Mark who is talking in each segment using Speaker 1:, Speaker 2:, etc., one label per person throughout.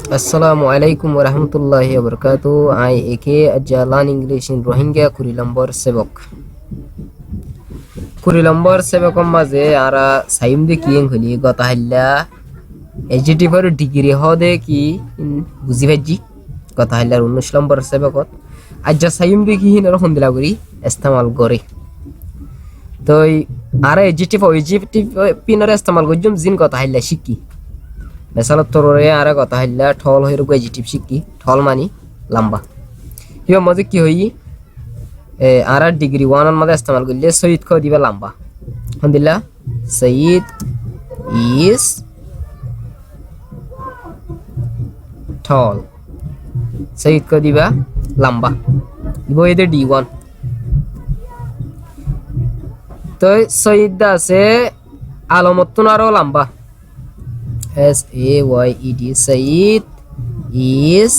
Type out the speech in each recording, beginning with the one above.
Speaker 1: Assalamualaikum warahmatullahi wabarakatuh. I AK Jalan English in Rohingya Kurilambar Sebok. Kurilambar Sebok maze ara saim de kiyeng holi gota halla adjective degree hode ki buzi bhaji gota hallar 19 number sebokot ajja saim de ki hin রকম দিলা করি ইস্তেমাল করে তো ara adjective পিনরে ইস্তেমাল করজুম জিন গতা হল্লা শিকি মেসালত তররে আরে কথা হইলা ঠল হইর এডজেক্টিভ শিকি ঠল মানি লম্বা হিও মজে কি হই আর ডিগ্রি 1 এর মধ্যে ইস্তেমাল করলে সৈয়দ কো দিবা লম্বা হন দিলা সৈয়দ ইজ ঠল সৈয়দ কো দিবা লম্বা দিব এতে d1 তো সৈয়দ আছে আলামতুন আরো লম্বা SAYED Said is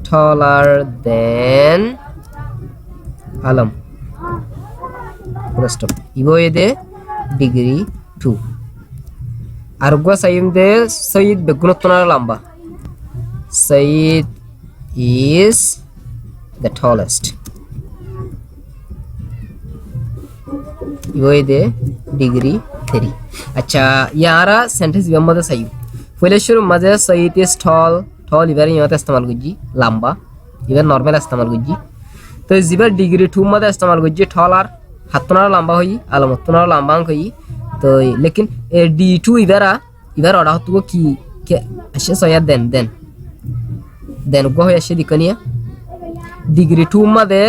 Speaker 1: taller than Alam. Full stop. Ibo ede degree 2. Arugwa sayim de Said begunottonar lamba. Said is the tallest. Ibo ede degree 3. अच्छा यारा सेंटेंस व्यमदे सही पहले शुरू मजे सईद इज टॉल टॉल इवर यहाँ इस्तेमाल कीजिए लंबा इवर नॉर्मल इस्तेमाल कीजिए तो जिबर डिग्री 2 मदे इस्तेमाल कीजिए टॉल आर हाथुनार लंबा हुई आलमतुनार लंबा हुई तो लेकिन d2 इवर ऑर्डर होता है कि क्या अच्छे सोया देन को है अच्छे दिखनिया डिग्री 2 मदे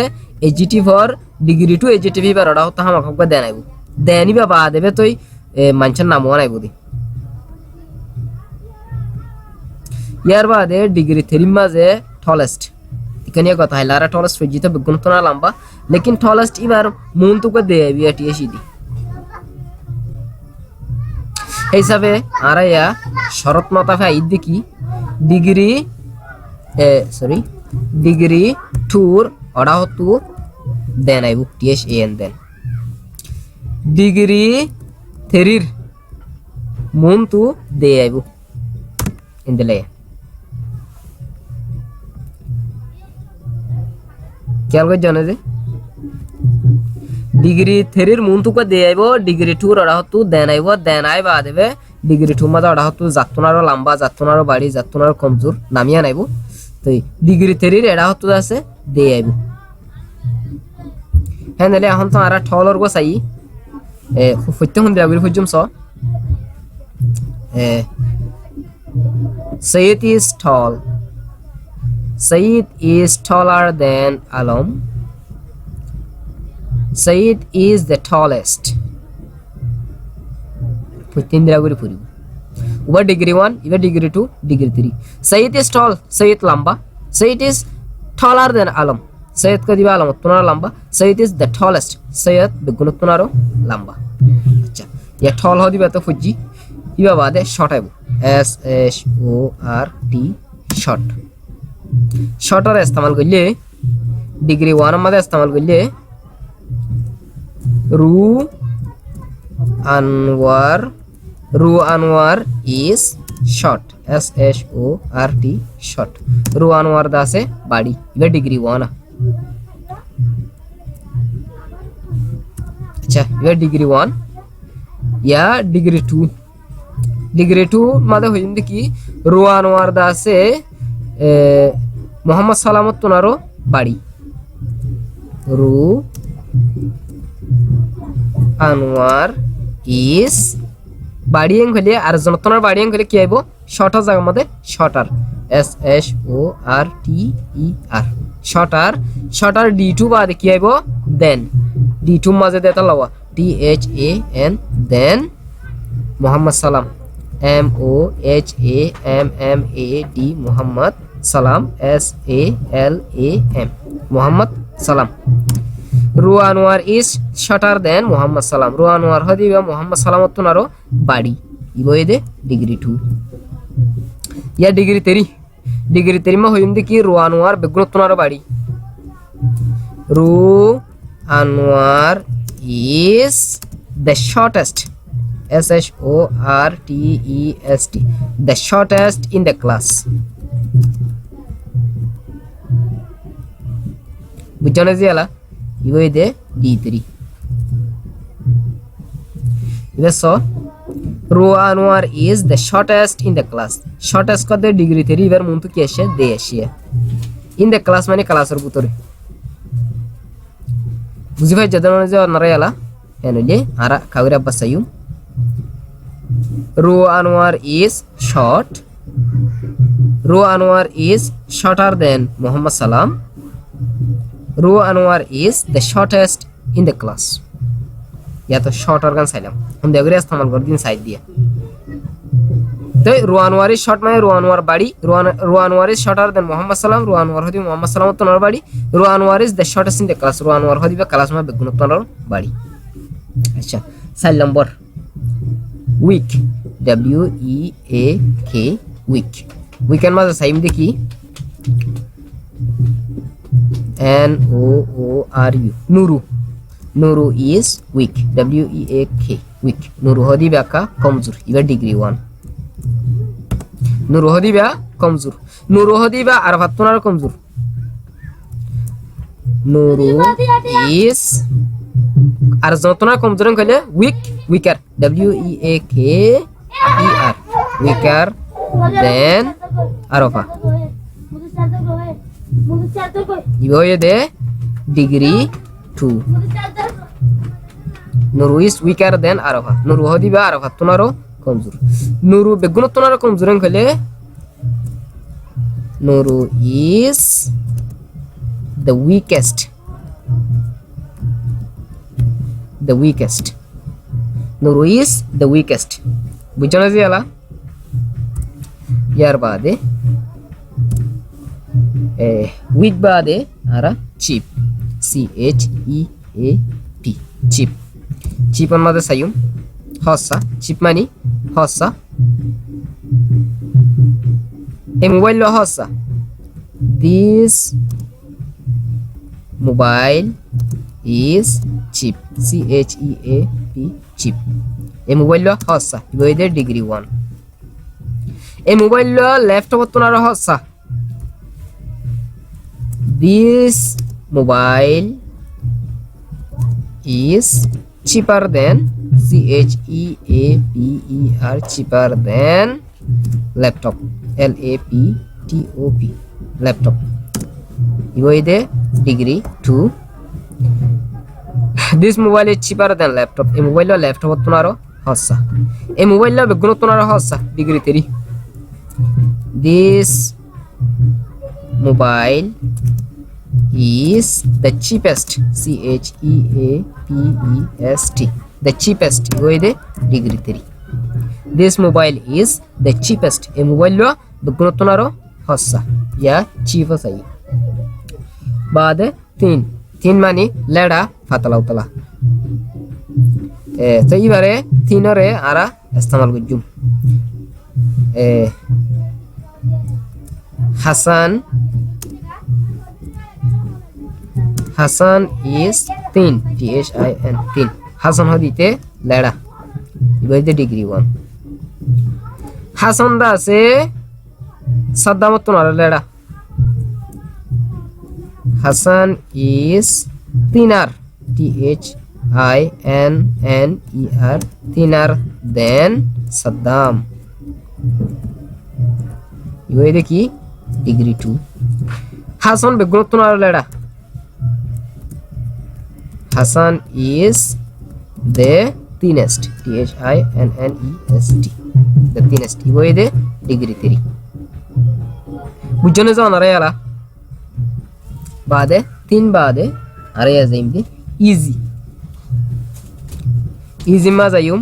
Speaker 1: एडजेक्टिव और डिग्री 2 एडजेक्टिव इवर ऑर्डर होता हम आपको देना है वो देनी भी बात है तो মানছেন নাম ওয়ানাই বুদি ইয়ার বাদে ডিগ্রি 3 মাঝে টলেস্ট এখানে কথা হইলা আর টলেস্ট ফজিত বিগুণ তো না লম্বা লেকিন টলেস্ট এবার মন তো দে বিয়াটি এসিদি হিসাবে আরায়া শরত মাতাফা ইদি কি ডিগ্রি ডিগ্রি 2 এর অডা হতু দেন আইবু TSAN দেন ডিগ্রি 3 মন তো দে আইবো ইনদলে খেয়াল করে জানে যে ডিগ্রি 3 মন তো দে আইবো ডিগ্রি 2 রড়া হতু দেন আইবো দেন আইবা দেবে ডিগ্রি 2 মাদা রড়া হতু জাতনারো লম্বা জাতনারো বাড়ি জাতনারো কমজোর নামিয়া নাইবো তো ডিগ্রি 3 এর এডা হতু আছে দে আইবো হেনলে এখন তো আরা ঠলর গো চাই ফুটতে হন দেয়া ফুজুম স Sayyid is tall. Sayyid is taller than Alam. Sayyid is the tallest. ফুটতে দেয়া করে ফুরিব ওভার ডিগ্রি 1 এবার degree 2 degree 3 Sayyid is tall Sayyid লম্বা Sayyid is taller than Alam Sayyid को दिबा आलम तुनार लंबा Sayyid is the tallest Sayyid बेगुन तुनारो लंबा अच्छा ये tall हो दिबा तो फुजी इबा बादे शॉर्ट आइबो SHORT शॉर्ट शॉर्टर इस्तेमाल करले डिग्री 1 मध्ये इस्तेमाल करले रू Anwar is short SHORT short रू अनवर दासे बाड़ी इबा डिग्री 1 अच्छा ये डिग्री 1 या डिग्री 2 मादे होइंदे की रोआन वारदा से मोहम्मद सलामत तुनारो बाड़ी रू अनवर इज बाड़ियें खले আর জনতনার বাড়িয়েं খলে কি আইবো শর্টার জায়গা মধ্যে শর্টার SHORTER শর্টার d2 বাদে কি আইবো দেন d2 মাঝে দেতা লওয়া THAN দেন মোহাম্মদ সালাম MOHAMMAD মোহাম্মদ সালাম SALAM মোহাম্মদ সালাম রু আনোয়ার ইজ শর্টার দেন মোহাম্মদ সালাম রু আনোয়ার হদিবা মোহাম্মদ সালামত তুনারো বাড়ি ইবয়েদে ডিগ্রি 2 या डिग्री 3 में होइंदे की রু আনোয়ার বেগুন তুনারো বাড়ি রু Anwar is the shortest shortest, the shortest in the class. বুঝছো না জিয়ালা ইবই দে D3 দেখো রো Anwar is the shortest in the class. shortest কত ডিগ্রি 3 এর মন্ত কি আসে দে আসে in the class মানে ক্লাসের ভিতরে বুঝি ভাই যদন যে অনরা ইয়ালা এনলে আরা কাউরা বাসায়ু Ro Anwar is short. Ro Anwar is shorter than Muhammad Salam. Ro Anwar is the shortest in the class. या तो शॉर्ट ऑर्गन साइलम हम देवरे इस्तेमाल कर दिन साइड दिया तो रो अनवर इज शॉर्ट में रो अनवर बड़ी Ro Anwar is shorter than Mohammad Salam Ro Anwar होदी मोहम्मद सलाम तो नर बड़ी Ro Anwar is the shortest in the class Ro Anwar होदी बे क्लास में बेगुन तो नर बड़ी अच्छा साइल number weak WEAK weak weekend में साइम देखी NOORU Nuru Nuru is weak. WEAK weak. Nuru hodi baka komzur. Iba degree 1. Nuru hodi ba komzur. Nuru hodi ba arfattunar komzur. Nuru is arzatunar komzur kale weak weaker. WEAKER weaker than arafa. Iba ye de degree 2. Nuru is weaker than Arafa. Nuru hodi ba Arafa tunaro komzur. Nuru beguno tunaro komzur kale Nuru is the weakest. The weakest. Nuru is the weakest. Bujhona ji ala yar baade weak baade ara cheap. CHEAP cheap cheap on mother sayum hossa cheap money hossa a mobile lo hossa this mobile is cheap CHEAP cheap a mobile lo hossa iboide degree 1 a mobile lo laptop tunaro hossa this mobile is cheaper than CHEAPER cheaper than laptop LAPTOP laptop iboide degree 2 this mobile is cheaper than laptop a mobile lo laptop tunaro hossa a mobile lo beguno tunaro hossa degree 3 this mobile is the cheapest CHEAPEST the cheapest iboide degree 3 this mobile is the cheapest a mobile lo beguno tunaro hossa ya cheap sai बाद 3 मानी लेडा फातला उतला तो ये बारे तीनों रे आरा इस्तेमाल गुज्जुम Hasan is thin THIN thin Hasan hodite leda ibai the degree 1 Hasan da se Saddam tunara leda Hasan is thinner THINNER thinner than Saddam ibai the ki degree 2 Hasan beguno tunara leda Hasan is the thinnest THINNEST the thinnest iboide degree 3 bujjone jaw nara yala bade 3 bade are yazim de easy ma zayum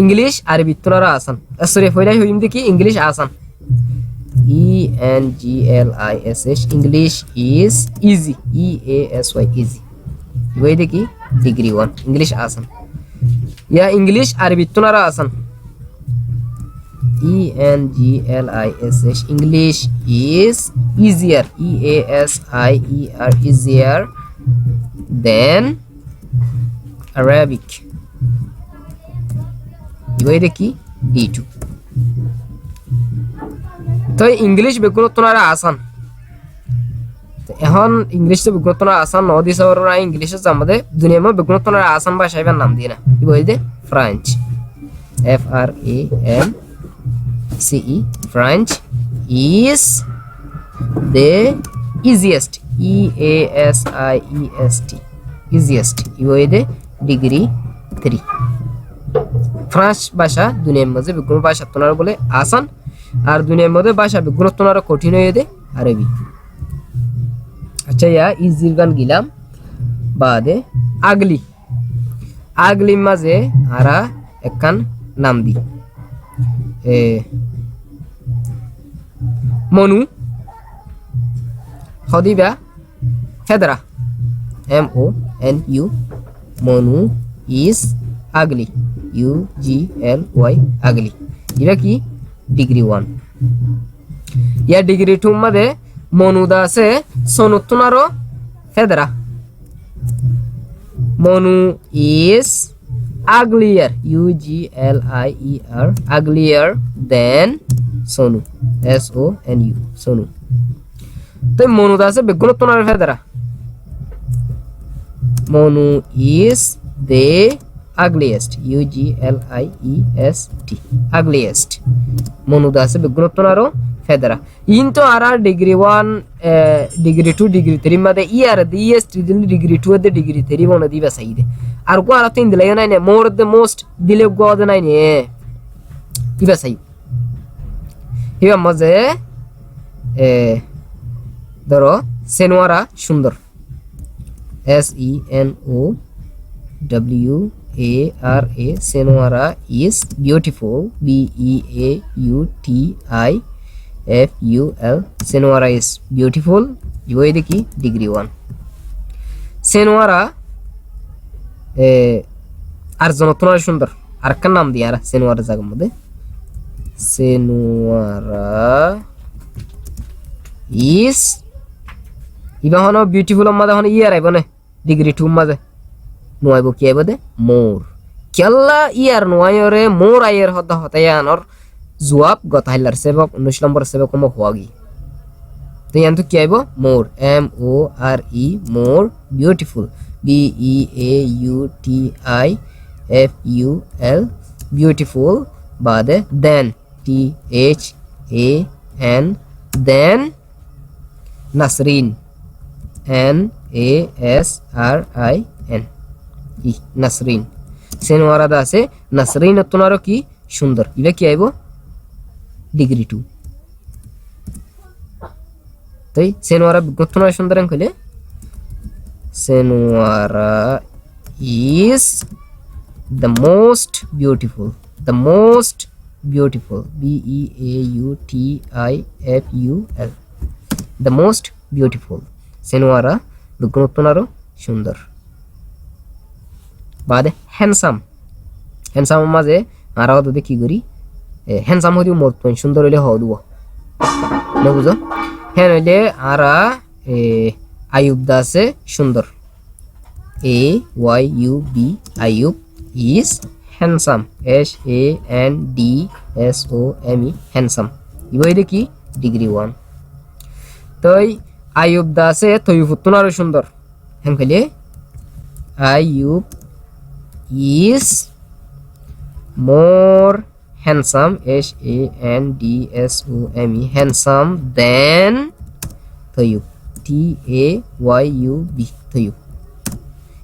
Speaker 1: English Arabic tunara asan sorry foilai hoyim de ki English asan ENGLISH English is easy EASY easy ibai de ki degree 1 English asan ya English Arabic tunara asan ENGLISH English is easier EASIER easier than Arabic ইবাইদে কি D2 তো English বেগুনতনারা আসান এখন English তো বেগুনতনারা আসান ন দিছে ওরা ইংলিশে জামাদে দুনিয়া মে বেগুনতনারা আসান ভাষা এবার নাম দিয়ে না ইবাইদে French FRANCE French is the easiest EASIEST easiest ইবাইদে ডিগ্রি 3 ফ্রান্স ভাষা দুনিয়ার মধ্যে বেগুন ভাষা তোনার বলে আসান আর দুনিয়ার মধ্যে ভাষা বেগুন তোনার কঠিন হয়ে দে আরবি আচ্ছা ইয়া ইজির গান গিলাম বাদে আগলি আগলি মাঝে আরা একখান নাম দি মনু হদিবা ফেদরা MONU Monu is ugly UGLY ugly এটা কি ডিগ্রি 1 ইয়া ডিগ্রি 2 মধ্যে মনুদা আছে সনুতুনারো ফেদরা Monu is uglier UGLIER uglier than sonu SONU sonu তো মনুদা আছে বেগুনতুনার ফেদরা Manu is the ugliest UGLIEST ugliest মনুদা আছে বেগুনতুনারো ফেদরা ইনতো আরা ডিগ্রি 1 ডিগ্রি 2 ডিগ্রি 3 মধ্যে ইয়ার দি ইএস ডিগ্রি 2 দে ডিগ্রি 3 বনে দিবা সাইদে আর কো আর তিন দিলে নাই নে মোর দ্য মোস্ট দিলে গদ নাই নে দিবা সাই হিবা মজে ধরো সেনোয়ারা সুন্দর SENOWARA সেনোয়ারা is beautiful BEAUTIFUL সেনোয়ারা is beautiful ইবই দেখি ডিগ্রি 1 সেনোয়ারা আর জনতনার সুন্দর আর কার নাম দিয়া আর সেনোয়ারা জায়গার মধ্যে সেনোয়ারা is ইবা হনো বিউটিফুল মধ্যে হনো ইয়ার আইবনে ডিগ্রি 2 মধ্যে নোয়াইব কি আইব দে মোর কেল্লা ইয়ার নোয়াইরে মোর আইয়ের হতা হতায়ানর জবাব গতাইলার সেবক 19 নম্বর সেবক কম হওয়াগি তো ইয়ান তো কি আইব মোর MORE more beautiful BEAUTIFUL beautiful বাদে দেন THAN দেন নাসরিন NASRIN নাসরিন সেনোয়ারাদা আছে নাসরিন তোমারও কি সুন্দর ইবা কি আইব ডিগ্রি 2 তাই সেনোয়ারা বিজ্ঞতনার সুন্দর কইলে সেনোয়ারা is the most beautiful BEAUTIFUL the most beautiful সেনোয়ারা বিজ্ঞতনারও সুন্দর বাদে হ্যান্ডসাম মাঝে আর যদি কি করি হ্যান্ডসাম হইলে মোর তো সুন্দর হইলে হওয়া দিব না বুঝো হ্যাঁ হইলে আরা আয়ুব দা আছে সুন্দর AYUB Ayub is handsome HANDSOME handsome ইবই দেখি ডিগ্রি 1 তাই আয়ুব দা আছে তৈফুতুনারও সুন্দর হ্যাঁ কইলে Ayub is more handsome HANDSOME handsome than Tayub TAYUB Tayub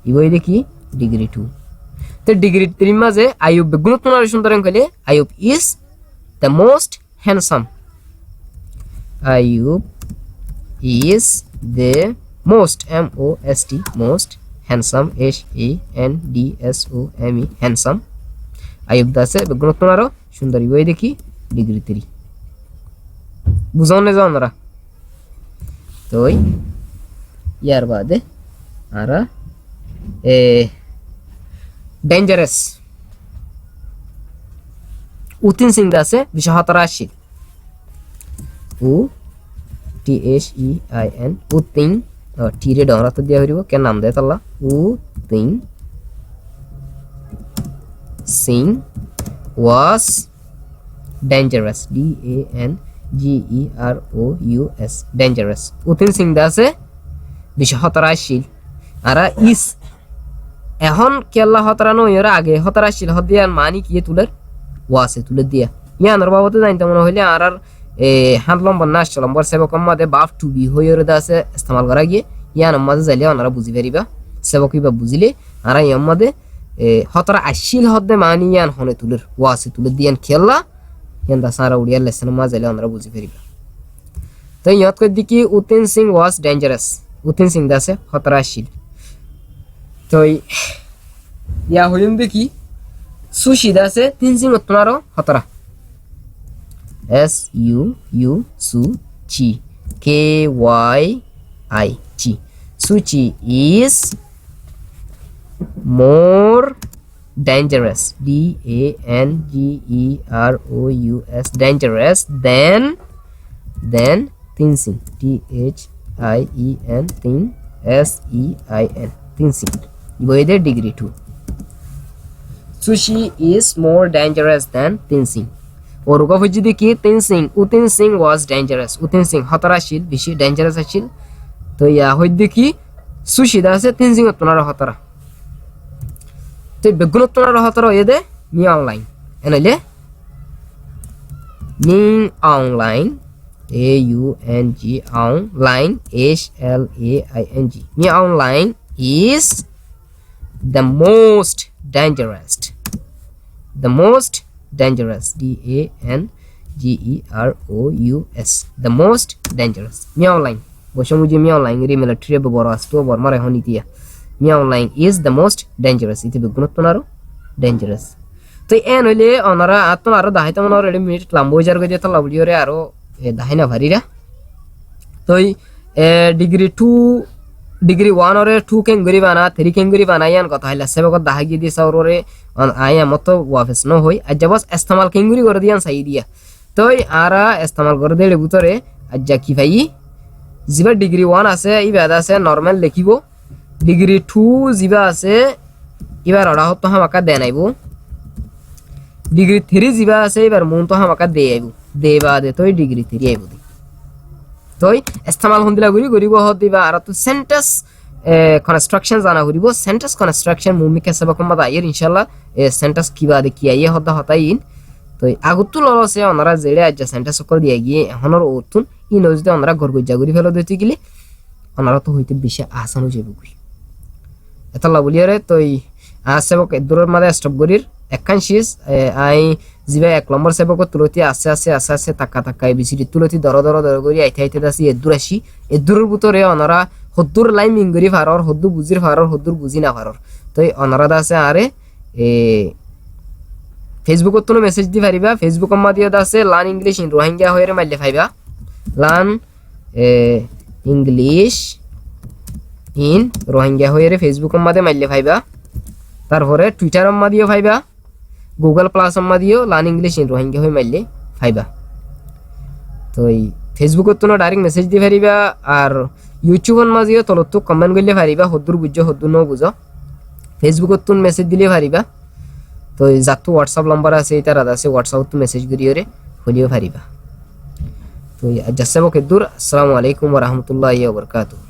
Speaker 1: ইবই দেখি ডিগ্রি 2 তো ডিগ্রি 3 মাঝে আয়ুব বেগুনতনার সুন্দর কইলে Ayub is the most handsome Ayub is the most most handsome HANDSOME handsome Ayub দাসে বেগুনতনারও সুন্দর ইবই দেখি ডিগ্রি 3 বুঝাও না জানরা তোই ইয়ার বাদে আরা ডেঞ্জারাস উতিন সিং দাসে 287 UTHEIN উতিন টিরে ডরা তো দিয়া হইব কে নাম দে তাল্লা উতিন Singh was dangerous, DANGEROUS, dangerous. উতিন Singh দাসে 217 আসছিল আর ইস এখন কেল্লা হতরানো এর আগে 17 আসছিল হদিয়ান মানি কি তুলের ওয়াসে তুলে দিয়া ইয়ানোর বাবতে জানতে মনে হইলে আর হাত লম্বর না আসছে লম্বর সেবকম মাদে বাফ টু বি হইরে দাসে ইস্তেমাল করা গিয়ে ইয়ান মাঝে যাইলে ওনারা বুঝি পারিবা সেবক ইবা বুঝিলে আর ইয়াম মাদে 17 আসছিল হদে মানি ইয়ান হনে তুলের ওয়াসে তুলে দিয়ান খেললা ইয়ান দাসারা উড়িয়া লেসন মাঝে যাইলে ওনারা বুঝি পারিবা তো ইয়াত কই দিকি উতিন সিং ওয়াজ ডেঞ্জারাস উতিন সিং দাসে 17 আসছিল তো ইয়া হইম দেখি সুশি দাসে তিন Singh উত্তনারো 17 SUUCHI KYI Suchi is more dangerous, DANGEROUS, dangerous than Tenzin, THIEN, SEIN, Tenzin. Iboide degree 2. Sushi is more dangerous than Tenzin. और गफ যদি কি উতিন সিং ওয়াজ ডেঞ্জারাস উতিন সিং 17 আসছিল বেশি ডেঞ্জারাস আসছিল তো ইয়া হই দেখি সুশিদা আছে 3 সিং 17 তো বেগুন 17 এদে মি অনলাইন এনলে Min Aung Hlaing AUNG online HLAING Min Aung Hlaing is the most dangerous dangerous DANGEROUS the most dangerous Min Aung Hlaing বসে মুজি মি অনলাইন রি মিলিটারি বড় আসতো বড় মারে হনিতিয়া Min Aung Hlaing is the most dangerous ইতি বেগুনতনারো dangerous তো এন হইলে অনারা আতনারো দাহিতা মন অলরেডি মিনিট লাম্বো যার গজে তো লাবলিওরে আরো দাহিনা ভারিরা তো ডিগ্রি 2 ডিগ্রি 1 और 2 केंगरी बाना 3 केंगरी बाना यान কথা হইলা সেবক দাহাগি দি সাউরে আয়া মতো ওয়াফেস ন হই আজ বস ইস্তেমাল কেंगरी করে দিয়ান সাই দিয়া তো আরা ইস্তেমাল করে দেলে ভিতরে আজ কি ভাই জিবা ডিগ্রি 1 আছে ইবাদা আছে নরমাল লিখিবো ডিগ্রি 2 জিবা আছে এবার ওরা হতো হামাকা দেনাইবো ডিগ্রি 3 জিবা আছে এবার মন তো হামাকা দেয়াইবো দেবা দে তো ডিগ্রি 3 আইবো তো ইস্তেমাল হন্দিলা গুরি গরিব হদিবা আর তো সেন্টেন্স কনস্ট্রাকশন জানা গরিব সেন্টেন্স কনস্ট্রাকশন মুমিকে সবক মাদা আইর ইনশাআল্লাহ সেন্টেন্স কিবা দে কি আইয়ে হদা হতাইন তো আগুতু ললসে ওনারা জেলে আজ সেন্টেন্স সকল দিয়া গিয়ে এখনর ওতুন ই নজদে ওনারা গরগজা গুরি ফেলো দিতে গিলে ওনারা তো হইতে বেশি আসান হয়ে যাবে গুরি এতলা বলিয়ারে তো সেবক দূরের মাদে স্টপ গরির একখান শেষ আই জিবা 1 নম্বর সেবক তুলতি আছে টাকা টাকা বিসিডি তুলতি দর করি আইতে দাসি এদুরাশি এদুরের ভিতরে ওনারা হদ্দুর লাইন মিঙ্গরি ফারর হদ্দু বুজির ফারর হদ্দুর বুজি না ফারর তো ওনারা দাসে আরে ফেসবুকত তো মেসেজ দি পারিবা ফেসবুক মা দিয়া দাসে লার্ন ইংলিশ ইন রোহিঙ্গা হইরে মাইলে পাইবা লার্ন ইংলিশ ইন রোহিঙ্গা হইরে ফেসবুক মাদে মাইলে পাইবা তারপরে টুইটার মা দিও পাইবা গুগল প্লাস মা দিও লার্ন ইংলিশ ইন রোহিঙ্গা হই মাইলে পাইবা তো এই ফেসবুকত তো ডাইরেক্ট মেসেজ দি পারিবা আর ইউটিউবন মা দিও তলত কমেন্ট করলে পারিবা হদ্দুর বুঝো হদ্দুর ন বুঝো ফেসবুকত তো মেসেজ দিলে পারিবা তো যাতো হোয়াটসঅ্যাপ নাম্বার আছে এটা রাদা আছে হোয়াটসঅ্যাপ তো মেসেজ করিওরে হলিও পারিবা তো জাসসাবক দূর আসসালামু আলাইকুম ওয়া রাহমাতুল্লাহি ওয়া বারাকাতুহু।